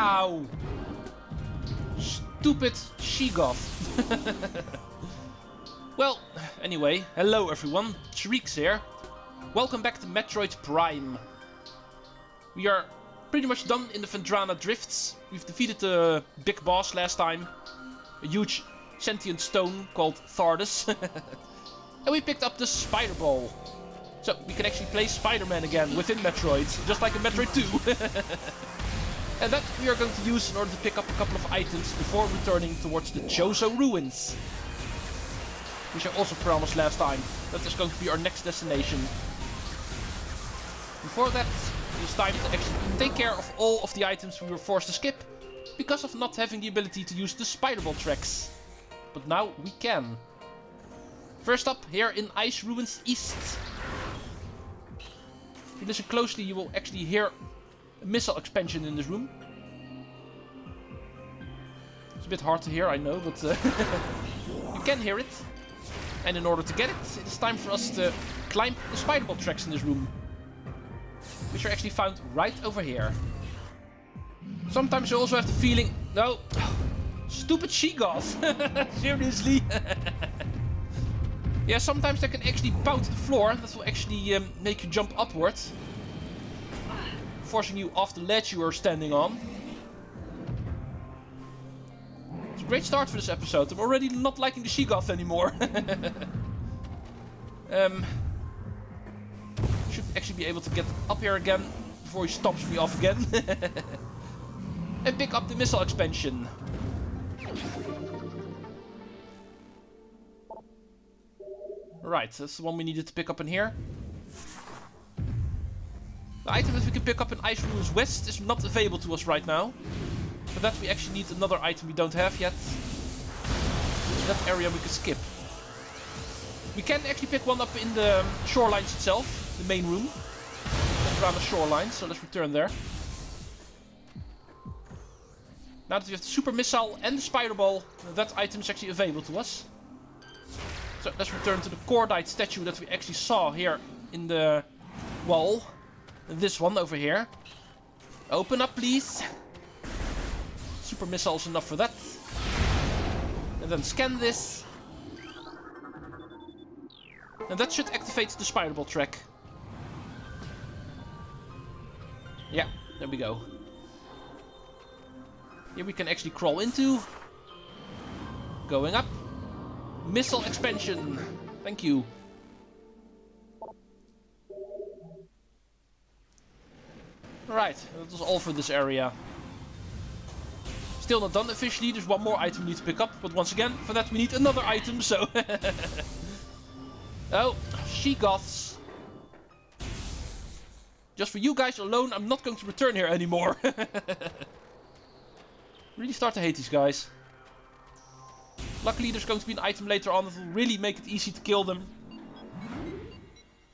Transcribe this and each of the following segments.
Ow! Stupid she-goth. Well, anyway, hello everyone, Treecks here. Welcome back to Metroid Prime. We are pretty much done in the Phendrana Drifts. We've defeated the big boss last time. A huge sentient stone called Thardus. And we picked up the Spider Ball. So we can actually play Spider-Man again within Metroid, just like in Metroid 2. And that we are going to use in order to pick up a couple of items before returning towards the Chozo Ruins. Which I also promised last time. That is going to be our next destination. Before that, it is time to actually take care of all of the items we were forced to skip because of not having the ability to use the Spider Ball tracks. But now we can. First up, here in Ice Ruins East. If you listen closely, you will actually hear a missile expansion in this room. It's a bit hard to hear, I know, but you can hear it. And in order to get it, it is time for us to climb the Spider Ball tracks in this room. Which are actually found right over here. Sometimes you also have the feeling... No! Stupid she-goth! Seriously! Yeah, sometimes they can actually bounce the floor. That will actually make you jump upwards. Forcing you off the ledge you are standing on. It's a great start for this episode. I'm already not liking the she-goth anymore. Should actually be able to get up here again before he stops me off again. And pick up the missile expansion. Right, that's the one we needed to pick up in here. The item that we can pick up in Ice Ruins West is not available to us right now. For that we actually need another item we don't have yet. In that area we can skip. We can actually pick one up in the shorelines itself, the main room. Around the shoreline, so let's return there. Now that we have the Super Missile and the Spider Ball, that item is actually available to us. So let's return to the Cordite statue that we actually saw here in the wall. This one over here. Open up, please. Super Missile is enough for that. And then scan this. And that should activate the Spider Ball track. Yeah, there we go. Here we can actually crawl into. Going up. Missile expansion. Thank you. Right, that was all for this area. Still not done officially, there's one more item we need to pick up. But once again, for that we need another item, so... Oh, she-goths. Just for you guys alone, I'm not going to return here anymore. Really start to hate these guys. Luckily there's going to be an item later on that will really make it easy to kill them.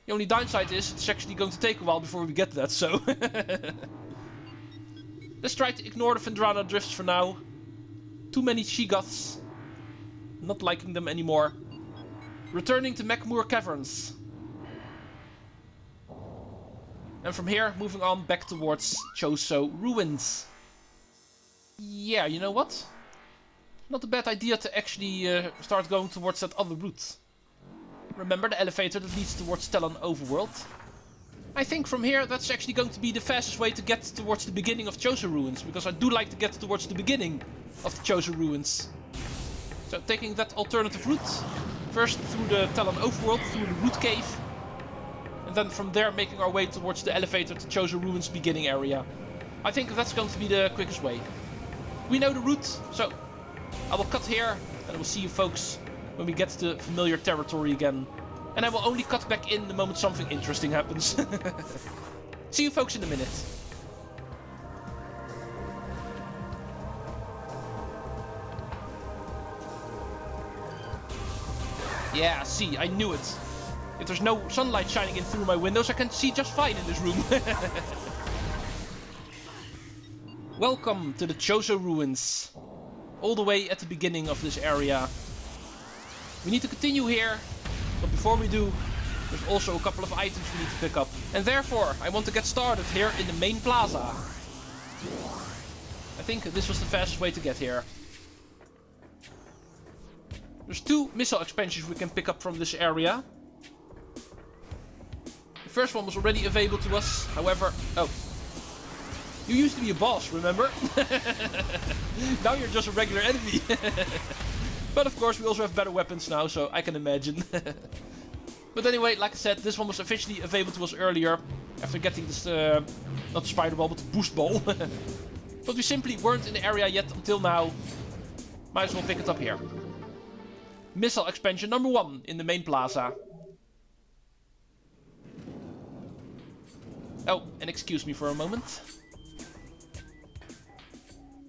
The only downside is it's actually going to take a while before we get that, so... Let's try to ignore the Phendrana Drifts for now. Too many she-goths. Not liking them anymore. Returning to Macmoor Caverns. And from here, moving on back towards Chozo Ruins. Yeah, you know what? Not a bad idea to actually start going towards that other route. Remember the elevator that leads towards Tallon Overworld? I think from here that's actually going to be the fastest way to get towards the beginning of Chozo Ruins. Because I do like to get towards the beginning of the Chozo Ruins. So taking that alternative route. First through the Tallon Overworld, through the Root Cave. And then from there making our way towards the elevator to Chozo Ruins beginning area. I think that's going to be the quickest way. We know the route, so I will cut here and I will see you folks when we get to familiar territory again. And I will only cut back in the moment something interesting happens. See you folks in a minute. Yeah, see, I knew it. If there's no sunlight shining in through my windows, I can see just fine in this room. Welcome to the Chozo Ruins. All the way at the beginning of this area. We need to continue here, but before we do, there's also a couple of items we need to pick up. And therefore, I want to get started here in the main plaza. I think this was the fastest way to get here. There's 2 missile expansions we can pick up from this area. The first one was already available to us, however... Oh. You used to be a boss, remember? Now you're just a regular enemy. But of course we also have better weapons now, so I can imagine. But anyway, like I said, this one was officially available to us earlier. After getting this, not the spider ball, but the boost ball. But we simply weren't in the area yet until now. Might as well pick it up here. Missile expansion number 1 in the main plaza. Oh, and excuse me for a moment.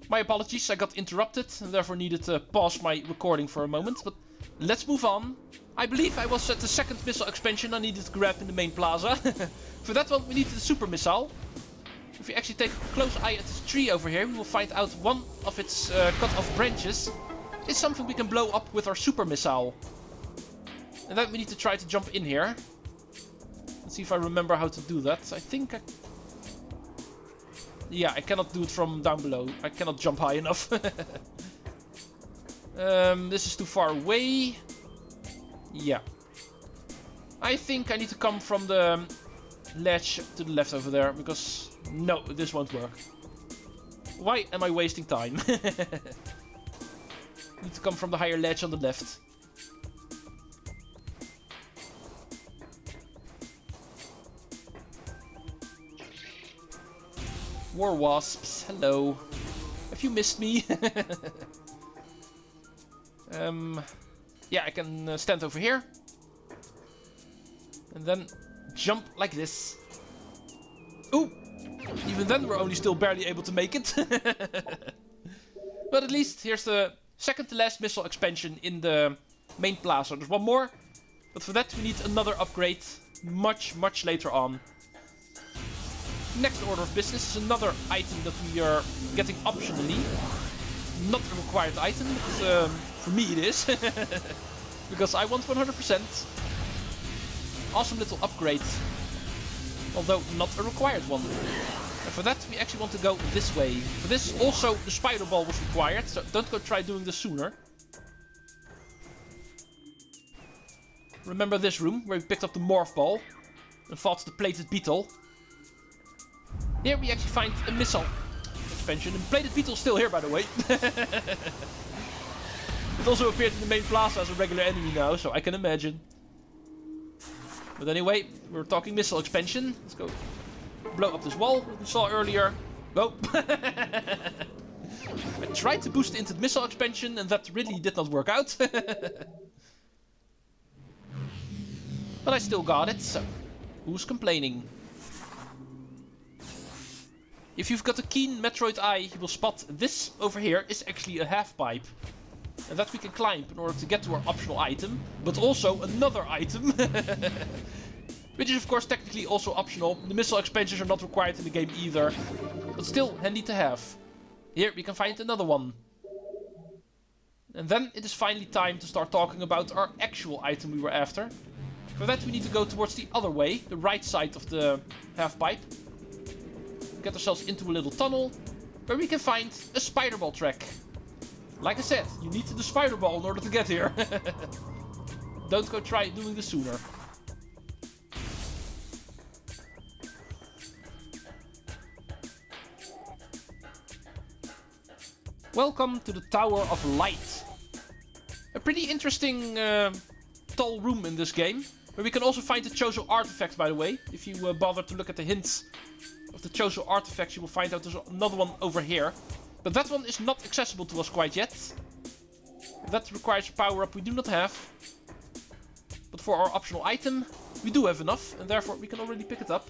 My apologies, I got interrupted and therefore needed to pause my recording for a moment. But let's move on. I believe I was at the second missile expansion I needed to grab in the main plaza. For that one we needed the super missile. If we actually take a close eye at this tree over here, we will find out one of its cut off branches is something we can blow up with our super missile. And then we need to try to jump in here. Let's see if I remember how to do that. I think yeah, I cannot do it from down below. I cannot jump high enough. This is too far away. Yeah. I think I need to come from the ledge to the left over there, because no, this won't work. Why am I wasting time? Need to come from the higher ledge on the left. War wasps, hello. Have you missed me? Yeah, I can stand over here. And then jump like this. Ooh! Even then we're only still barely able to make it. But at least here's the second to last missile expansion in the main plaza. There's one more. But for that we need another upgrade much, much later on. Next order of business is another item that we are getting optionally. Not a required item, but for me it is. Because I want 100%. Awesome little upgrade. Although not a required one. And for that we actually want to go this way. For this also the spider ball was required, so don't go try doing this sooner. Remember this room where we picked up the morph ball and fought the plated beetle. Here we actually find a missile expansion. And plated beetle's still here, by the way. It also appeared in the main plaza as a regular enemy now, so I can imagine. But anyway, we're talking missile expansion. Let's go blow up this wall that we saw earlier. Oh! I tried to boost into the missile expansion and that really did not work out. But I still got it, so who's complaining? If you've got a keen Metroid eye, you will spot this over here is actually a half pipe. And that we can climb in order to get to our optional item, but also another item. Which is of course technically also optional. The missile expansions are not required in the game either, but still handy to have. Here we can find another one. And then it is finally time to start talking about our actual item we were after. For that we need to go towards the other way, the right side of the half pipe. Get ourselves into a little tunnel where we can find a spider ball track. Like I said, you need the spider ball in order to get here. Don't go try doing this sooner. Welcome to the Tower of Light. A pretty interesting tall room in this game. Where we can also find the Chozo Artifacts, by the way. If you bother to look at the hints of the Chozo Artifacts, you will find out there's another one over here. But that one is not accessible to us quite yet. That requires a power-up we do not have. But for our optional item, we do have enough, and therefore we can already pick it up.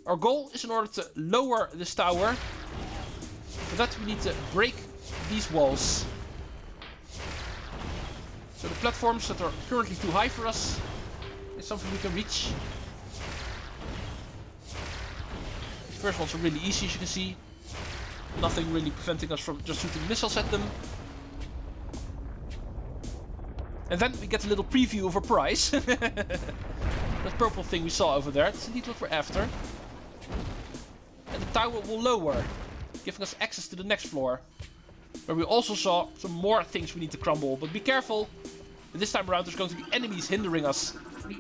Our goal is in order to lower this tower. For that we need to break these walls. So the platforms that are currently too high for us is something we can reach. The first ones are really easy, as you can see. Nothing really preventing us from just shooting missiles at them. And then we get a little preview of our prize. That purple thing we saw over there, that's indeed what we're after. And the tower will lower. giving us access to the next floor. Where we also saw some more things we need to crumble, but be careful. This time around there's going to be enemies hindering us.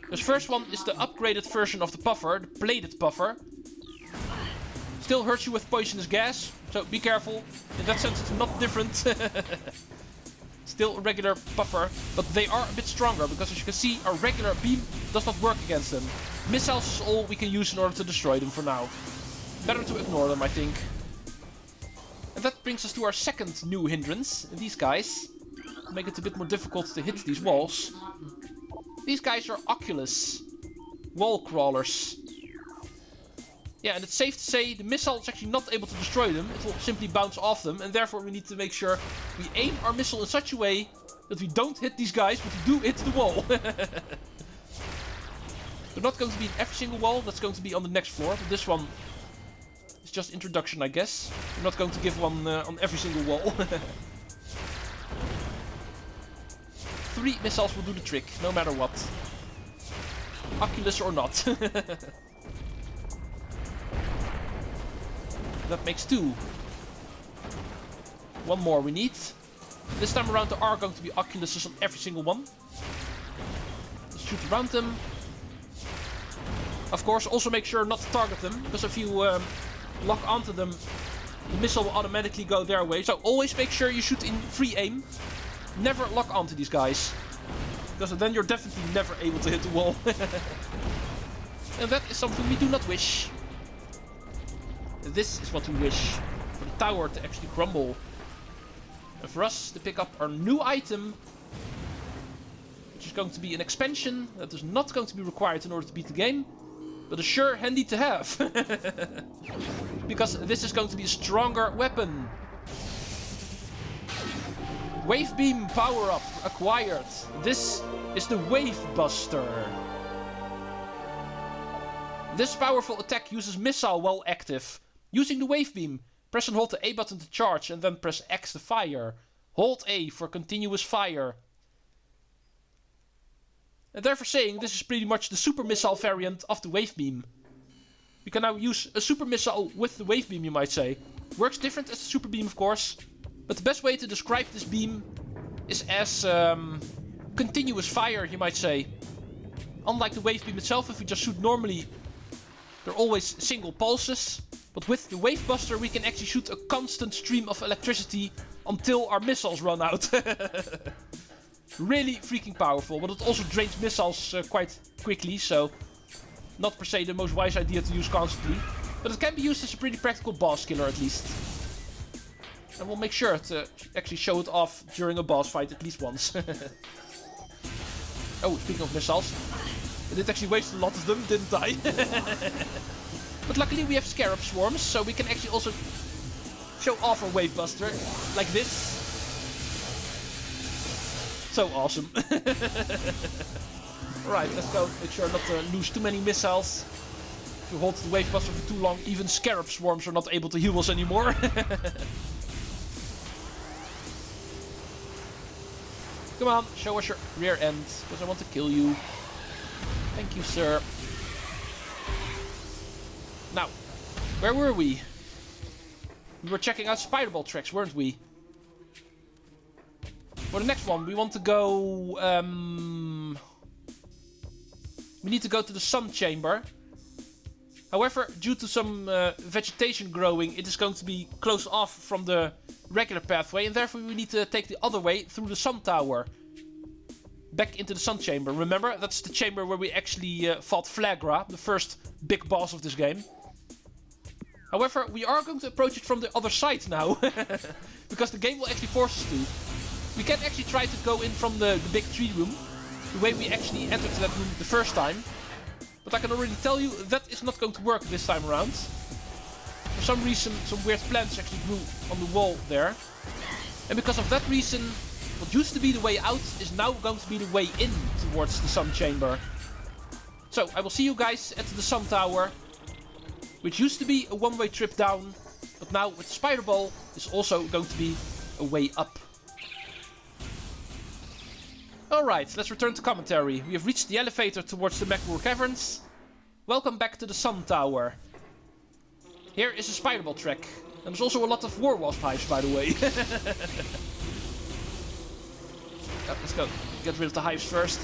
This first one is the upgraded version of the puffer, the bladed puffer. Still hurts you with poisonous gas, so be careful. In that sense it's not different. Still a regular puffer, but they are a bit stronger because as you can see our regular beam does not work against them. Missiles is all we can use in order to destroy them for now. Better to ignore them, I think. And that brings us to our second new hindrance. These guys make it a bit more difficult to hit these walls. These guys are Oculus wall crawlers. Yeah, and it's safe to say the missile is actually not able to destroy them. It will simply bounce off them, and therefore we need to make sure we aim our missile in such a way that we don't hit these guys, but we do hit the wall. They're not going to be in every single wall, that's going to be on the next floor, but this one is just introduction, I guess. We're not going to give one on every single wall. 3 missiles will do the trick, no matter what. Oculus or not. That makes 2. 1 more we need. This time around there are going to be Oculuses on every single one. Let's shoot around them. Of course, also make sure not to target them, because if you lock onto them, the missile will automatically go their way. So always make sure you shoot in free aim. Never lock onto these guys, because then you're definitely never able to hit the wall. And that is something we do not wish. This is what we wish, for the tower to actually crumble. And for us to pick up our new item, which is going to be an expansion that is not going to be required in order to beat the game, but is sure handy to have. Because this is going to be a stronger weapon. Wave beam power up acquired. This is the Wavebuster. This powerful attack uses missile while active. Using the wave beam, press and hold the A button to charge and then press X to fire. Hold A for continuous fire. And therefore saying this is pretty much the super missile variant of the wave beam. We can now use a super missile with the wave beam, you might say. Works different as the super beam, of course. But the best way to describe this beam is as continuous fire, you might say. Unlike the wave beam itself, if we just shoot normally, they're always single pulses. But with the Wavebuster we can actually shoot a constant stream of electricity until our missiles run out. Really freaking powerful, but it also drains missiles quite quickly, so not per se the most wise idea to use constantly. But it can be used as a pretty practical boss killer at least. And we'll make sure to actually show it off during a boss fight at least once. Oh, speaking of missiles, I did actually waste a lot of them, didn't I? But luckily we have scarab swarms, so we can actually also show off our Wavebuster like this. So awesome. Right, let's go. Make sure not to lose too many missiles. If you hold the Wavebuster for too long, even scarab swarms are not able to heal us anymore. Come on, show us your rear end, because I want to kill you. Thank you, sir. Now, where were we? We were checking out spider ball tracks, weren't we? For the next one, we want to go... we need to go to the sun chamber. However, due to some vegetation growing, it is going to be closed off from the regular pathway, and therefore we need to take the other way through the sun tower. Back into the sun chamber. Remember, that's the chamber where we actually fought Flagra, the first big boss of this game. However, we are going to approach it from the other side now, because the game will actually force us to. We can actually try to go in from the big tree room, the way we actually entered that room the first time. But I can already tell you that is not going to work this time around. For some reason, some weird plants actually grew on the wall there. And because of that reason, what used to be the way out is now going to be the way in towards the sun chamber. So, I will see you guys at the sun tower, which used to be a one-way trip down, but now with the spider ball is also going to be a way up. Alright, let's return to commentary. We have reached the elevator towards the Meteor caverns. Welcome back to the sun tower. Here is a spider ball track. And there's also a lot of war wasp hives, by the way. Let's go. Get rid of the hives first.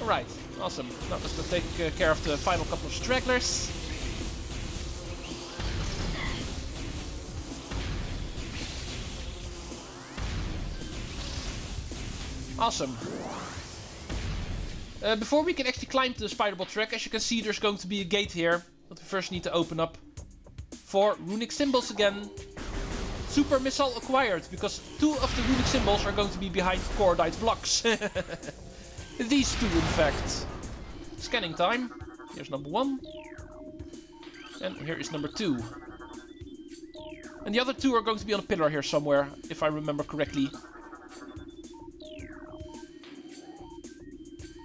Alright, awesome. Now let's go take care of the final couple of stragglers. Awesome. Before we can actually climb to the spider-bot track, as you can see, there's going to be a gate here that we first need to open up. 4 runic symbols again. Super missile acquired, because 2 of the runic symbols are going to be behind cordite blocks. These 2, in fact. Scanning time. Here's number 1. And here is number 2. And the other 2 are going to be on a pillar here somewhere, if I remember correctly.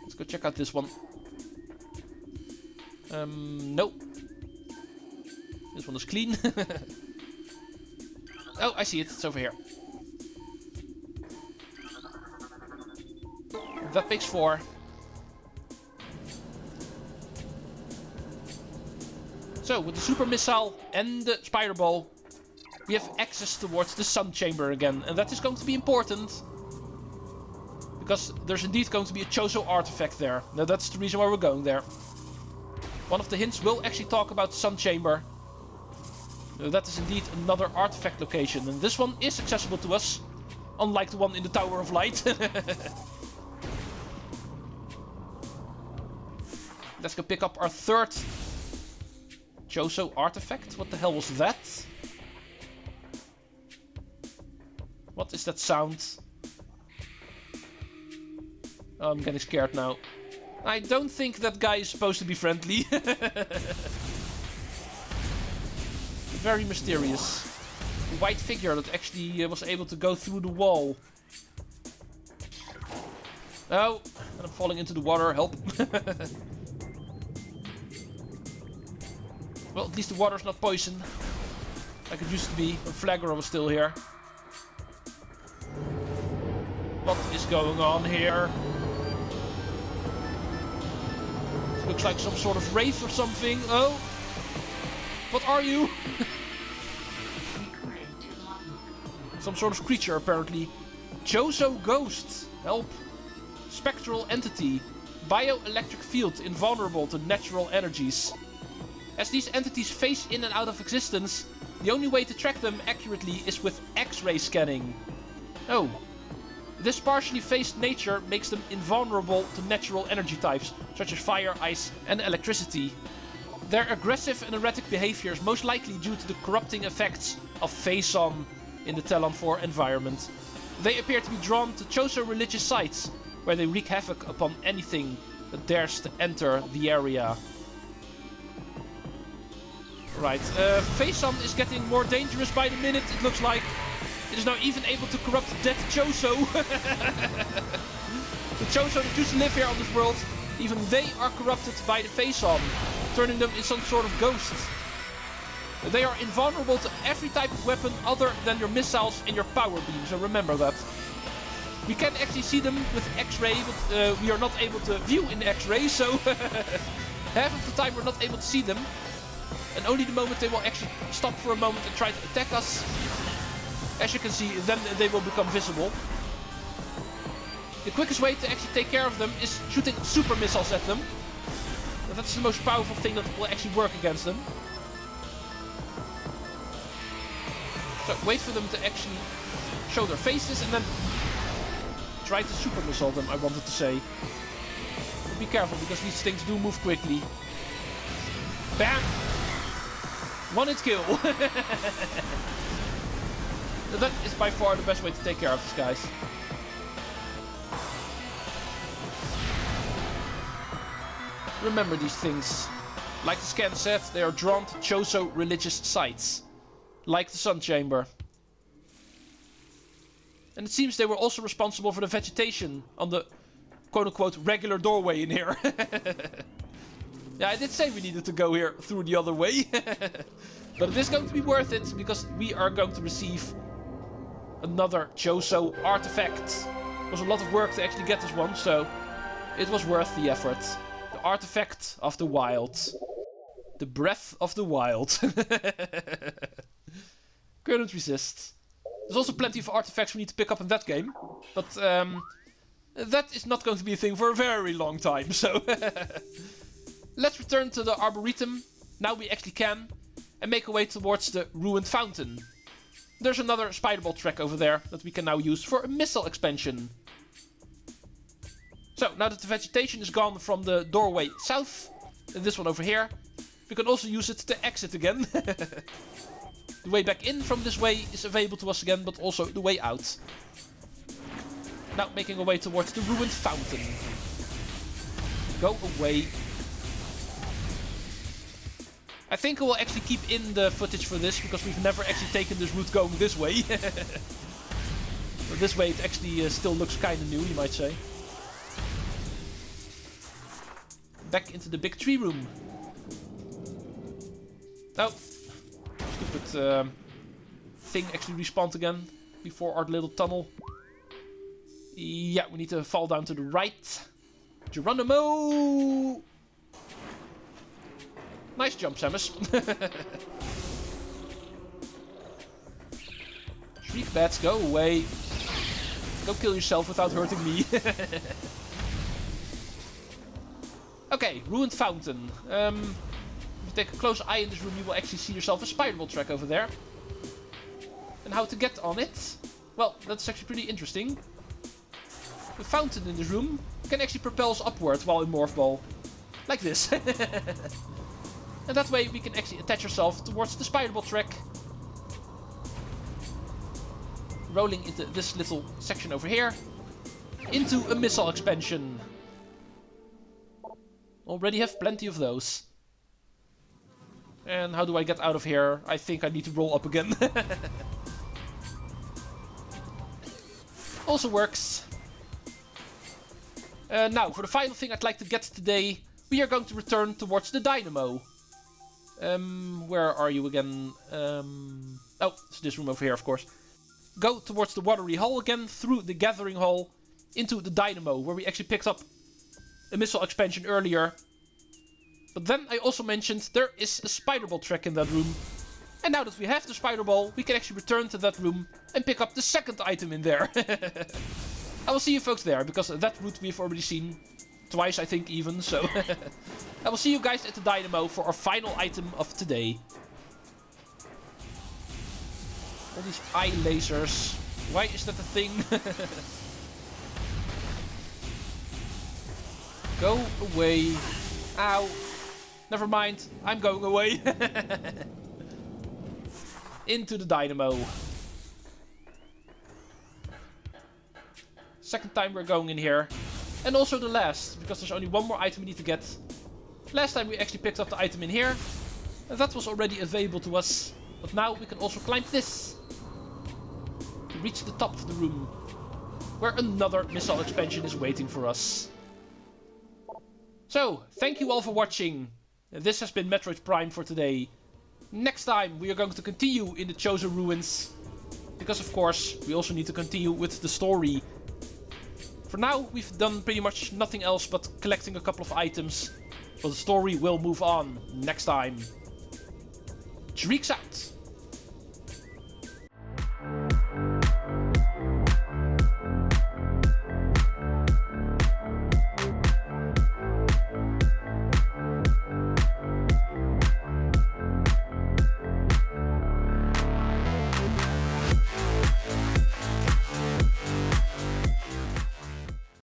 Let's go check out this one. Nope. This one is clean. Oh, I see it. It's over here. That makes 4. So, with the super missile and the spider ball, we have access towards the sun chamber again. And that is going to be important. Because there's indeed going to be a Chozo artifact there. Now, that's the reason why we're going there. One of the hints will actually talk about the sun chamber. That is indeed another artifact location, and this one is accessible to us, unlike the one in the Tower of Light. Let's go pick up our 3rd Chozo artifact. What the hell was that? What is that sound? Oh, I'm getting scared now. I don't think that guy is supposed to be friendly. Very mysterious. A white figure that actually was able to go through the wall. Oh, and I'm falling into the water. Help. Well, at least the water's not poison, like it used to be when Flagra was still here. What is going on here? This looks like some sort of wraith or something. Oh! What are you? Some sort of creature, apparently. Chozo Ghost. Help. Spectral entity. Bioelectric field invulnerable to natural energies. As these entities phase in and out of existence, the only way to track them accurately is with X-ray scanning. Oh. This partially phased nature makes them invulnerable to natural energy types, such as fire, ice, and electricity. Their aggressive and erratic behavior is most likely due to the corrupting effects of Phazon in the Tallon IV environment. They appear to be drawn to Chozo religious sites, where they wreak havoc upon anything that dares to enter the area. Right, Phazon is getting more dangerous by the minute, it looks like. It is now even able to corrupt dead Chozo. The Chozo that used to live here on this world, even they are corrupted by the Phazon, turning them into some sort of ghost. They are invulnerable to every type of weapon other than your missiles and your power beams, so remember that. We can actually see them with X-ray, but we are not able to view in X-ray, so half of the time we're not able to see them. And only the moment they will actually stop for a moment and try to attack us, as you can see, then they will become visible. The quickest way to actually take care of them is shooting super missiles at them. That's the most powerful thing that will actually work against them. So wait for them to actually show their faces and then try to super missile them, I wanted to say. But be careful because these things do move quickly. Bam! One hit kill. That is by far the best way to take care of these guys. Remember these things. Like the scan said, they are drawn to Chozo religious sites. Like the Sun Chamber. And it seems they were also responsible for the vegetation on the quote-unquote regular doorway in here. Yeah, I did say we needed to go here through the other way. But it is going to be worth it, because we are going to receive another Chozo artifact. It was a lot of work to actually get this one, so it was worth the effort. The artifact of the wild. The breath of the wild. Couldn't resist. There's also plenty of artifacts we need to pick up in that game. But that is not going to be a thing for a very long time. So let's return to the Arboretum. Now we actually can. And make our way towards the ruined fountain. There's another Spiderball track over there that we can now use for a missile expansion. So, now that the vegetation is gone from the doorway south, this one over here, we can also use it to exit again. The way back in from this way is available to us again, but also the way out. Now, making our way towards the ruined fountain. Go away. I think I will actually keep in the footage for this, because we've never actually taken this route going this way. But this way it actually still looks kind of new, you might say. Back into the big tree room. Oh, stupid thing actually respawned again before our little tunnel. Yeah, we need to fall down to the right. Geronimo! Nice jump, Samus. Shriek bats, go away. Go kill yourself without hurting me. Okay, ruined fountain. If you take a close eye in this room, you will actually see yourself a Spiderball track over there. And how to get on it? Well, that's actually pretty interesting. The fountain in this room can actually propel us upward while in Morph Ball. Like this. And that way we can actually attach ourselves towards the Spiderball track. Rolling into this little section over here. Into a missile expansion. Already have plenty of those. And how do I get out of here? I think I need to roll up again. Also works. Now, for the final thing I'd like to get today, we are going to return towards the dynamo. Where are you again? Oh, it's this room over here, of course. Go towards the watery hall again, through the gathering hall, into the dynamo, where we actually picked up a missile expansion earlier. But then I also mentioned there is a Spiderball track in that room. And now that we have the Spiderball, we can actually return to that room and pick up the second item in there. I will see you folks there, because that route we've already seen. Twice, I think, even, so... I will see you guys at the dynamo for our final item of today. All these eye lasers. Why is that a thing? Go away. Ow. Never mind. I'm going away. Into the dynamo. Second time we're going in here. And also the last, because there's only one more item we need to get. Last time we actually picked up the item in here. And that was already available to us. But now we can also climb this. To reach the top of the room. Where another missile expansion is waiting for us. So, thank you all for watching. This has been Metroid Prime for today. Next time we are going to continue in the Chozo Ruins. Because of course, we also need to continue with the story. For now, we've done pretty much nothing else but collecting a couple of items. But the story will move on next time. Treecks out!